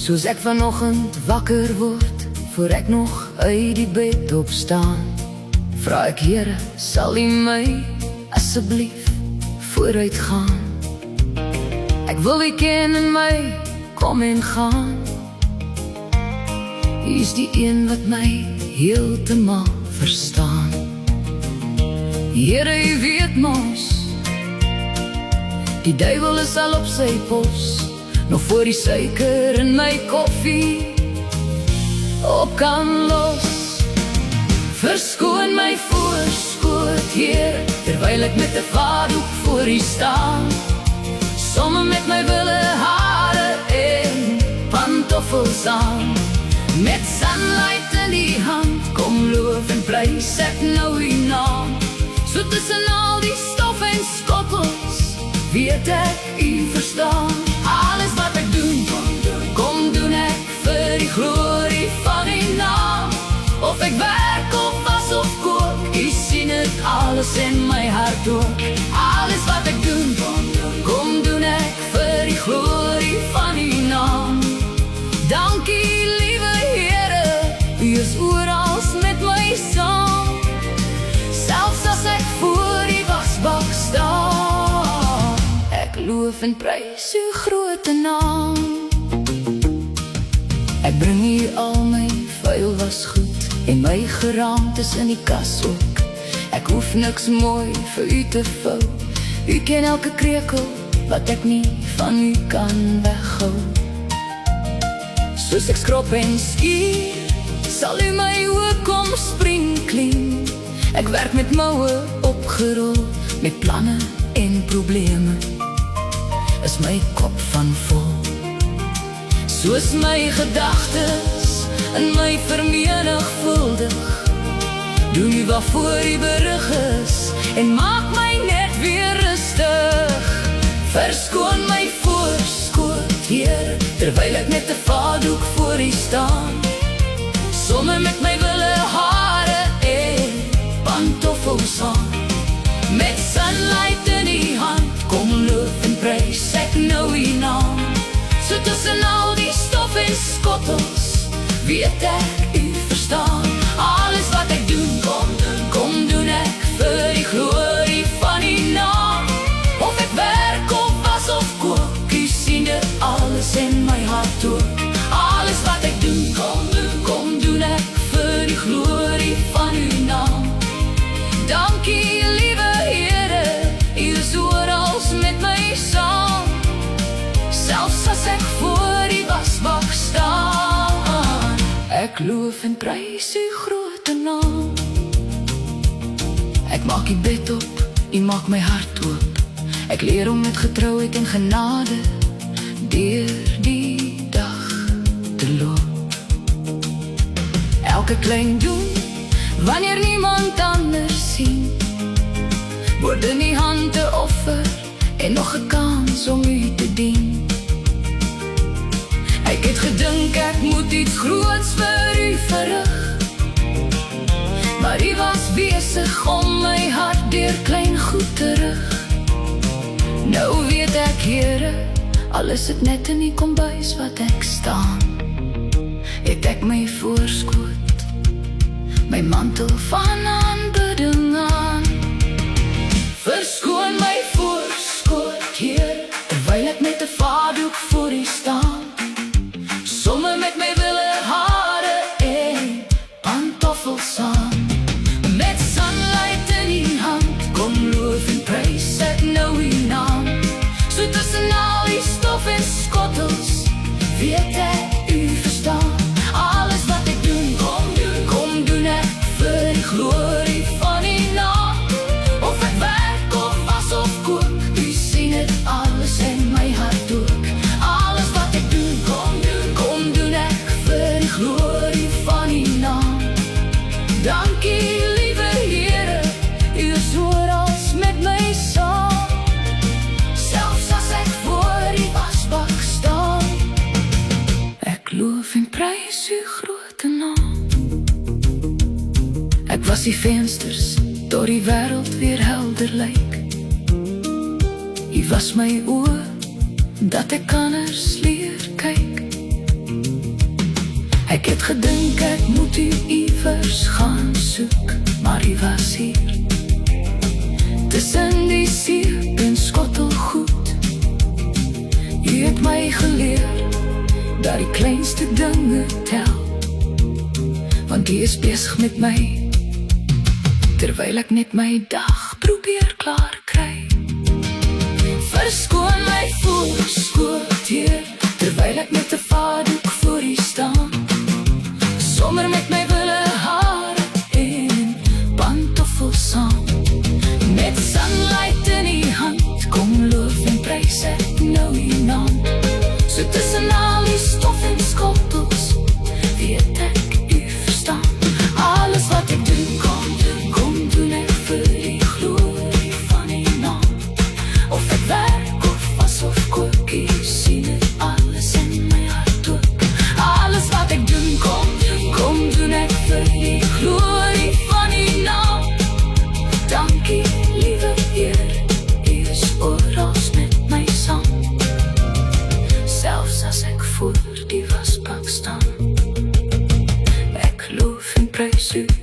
Soos ek vanoggend wakker word, voor ek nog uit die bed opstaan, vra ek Here, sal U my asseblief vooruit gaan? Ek wil U ken in my kom en gaan. U is die een wat my heeltemal verstaan. Here, U weet mos, die duiwel is al op sy pos, nog voor die suiker in my koffie op kan los. Verskoon my voorskoot, Heer, terwyl ek met 'n vaardoek voor U staan, somme met my wille hare en pantoffels aan, met sunlight in die hand, kom loof en prys ek nou U naam. So tussen al die stof en skottels, weet ek U verstaan. Alles wat ek doen, kom doen ek vir die glorie van U naam. Of ek werk of was of kook, U sien het alles in my hart ook. Alles wat ek doen, kom doen ek vir die glorie van U naam. Dankie liewe Here, U is oral met my saam. Selfs as ek voor die wasbak staan, ek loof en prys U grote naam. Ek bring U al my vuil was goed en my geraamtes in die kas ook. Ek hoef niks mooi vir U te vou, U ken elke krekel wat ek nie van U kan weghou. Soos ek skrop en skier, sal U my ook kom sprinkling. Ek werk met moue opgerol, met planne en probleme, is my kop van vol. Soos my gedagtes in my vermenigvuldig, doen U waarvoor U berig is en maak my net weer rustig. Verskoon my voorskoot, Heer, terwyl ek met 'n vaardoek voor U staan, somme met my wille hare en pantoffels aan, met sunlight in die hand, kom loof en prys ek nou U naam. So tussen al die stof en skottels, weet ek U verstaan. Alles wat ek doen, kom doen ek vir die glorie van U naam. Of ek werk of was of kook, U sien dit alles in my hart ook. Alles wat ek doen, kom doen ek vir die glorie van U naam. Dankie liewe Here, U is oral met my saam. Selfs as ek voor die wasbak staan, ek loof en prys U grote naam. Ek maak die bed op, U maak my hart oop. Ek leer om met getrouheid en genade deur die dag te loop. Elke klein doen, wanneer niemand anders sien, word in die hand te offer en nog 'n kans om U te dien. Ek het gedink ek moet iets groots vir U verrig, maar U was besig om my hart deur klein goed te rig. Nou weet ek Here, al is dit net in die kombuis wat ek staan, het ek my voorskoot, my mantel van aanbidding aan. Verskoon my voorskoot, Heer, terwyl ek met 'n vaardoek voor U staan, somme met my wille hare en pantoffels aan, met sunlight in die hand, kom loof en prys ek nou U naam. So tussen al die stof en skottels, weet ek U verstaan. Alles wat ek doen, kom doen ek vir die glorie van U naam. Of ek werk of was of kook, U sien het alles in my hart ook. Alles wat ek doen, kom doen ek vir die glorie van U naam. Dankie liewe Here, U is oral met my saam. Selfs as ek voor die wasbak staan, ek loof en prys U grote naam. Ek was die vensters, tot die wêreld weer helder lyk. U was my oë, dat ek anders leer kyk. Ek het gedink ek moet u iewers gaan soek, maar u was hier. Tussen die seep en skottelgoed. U het my geleer dat die kleinste dinge tel, want u is besig met my, terwyl ek net my dag probeer klaar kry. Verskoon my voorskootheer, terwyl ek met 'n vaardoek voor u staan, sommer met my wille hare en pantoffels saam. Met sunlight in die hand, kom loof en prys ek nou die naam. So tussen al die stof en skottels, weet ek u verstaan. Alles wat ek doen, kom doen ek vir die glorie van die naam. Of ek werk of was of kook, u sien het alles in my hart ook. Alles wat ek doen, kom doen ek vir die glorie van die naam. Dankie, liewe Heer, u is oral met my saam. Selfs as ek voor die wasbak staan, ek loof en prys u.